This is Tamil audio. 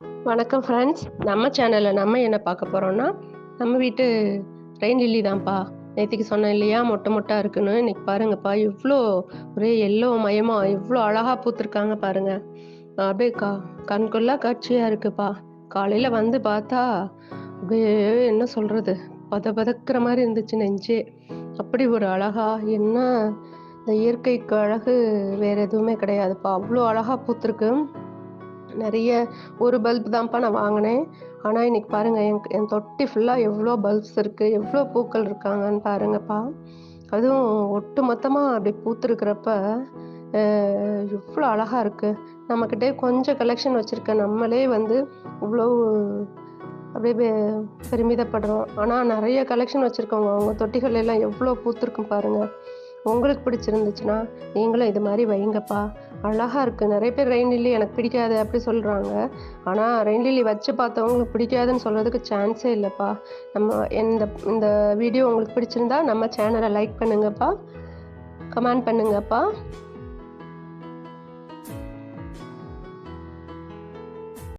வணக்கம் ஃப்ரெண்ட்ஸ். நம்ம சேனல்ல நம்ம என்ன பார்க்க போறோம்னா, நம்ம வீட்டு ரெயின் லில்லி தான்ப்பா. நேத்திக்கு சொன்னேன் இல்லையா? மொட்டு மொட்டா இருக்குன்னு. இன்னைக்கு பாருங்கப்பா, எவ்ளோ ஒரே எல்லோ மயமா எவ்ளோ அழகா பூத்துருக்காங்க பாருங்க. அப்படியே கண்கொள்ளா காட்சியா இருக்குப்பா. காலையில வந்து பார்த்தா, அப்படியே என்ன சொல்றது? பதபதக்கிற மாரி இருந்துச்சு நெஞ்சே. அப்படி ஒரு அழகா என்ன இந்த இயற்கைக்கு அழகு வேற எதுவுமே கிடையாதுப்பா. அவ்ளோ அழகா பூத்துருக்கு. நெறைய ஒரு பல்ப் தான்ப்பா நான் வாங்குனேன். ஆனா, இன்னைக்கு பாருங்க என் தொட்டி ஃபுல்லா எவ்ளோ பல்ப்ஸ் இருக்கு, எவ்ளோ பூக்கள் இருக்காங்கன்னு பாருங்கப்பா. அதுவும் ஒட்டு மொத்தமா அப்படி பூத்திருக்கிறப்ப, அ எவ்ளோ அழகா இருக்கு. நம்மகிட்டயே கொஞ்சம் கலெக்ஷன் வச்சிருக்க நம்மளே வந்து இவ்ளோ அப்படியே பெருமிதப்படுறோம். ஆனா, நெறைய கலெக்ஷன் வச்சிருக்கவங்க, அவங்க தொட்டிகள் எல்லாம் எவ்ளோ பூத்திருக்கும் பாருங்க. உங்களுக்கு பிடிச்சிருந்துச்சுன்னா, நீங்களும் இது மாரி வைங்கப்பா. அழகா இருக்கு. நெறைய பேர் ரெயின் லில்லி எனக்கு பிடிக்காது அப்படி சொல்றாங்க. ஆனா, ரெயின் லில்லி வச்சு பார்த்தவங்களுக்கு பிடிக்காதுன்னு சொல்றதுக்கு சான்ஸே இல்லப்பா. நம்ம இந்த இந்த வீடியோ உங்களுக்கு பிடிச்சிருந்தா நம்ம சேனல லைக் பண்ணுங்கப்பா. கமெண்ட் பண்ணுங்கப்பா.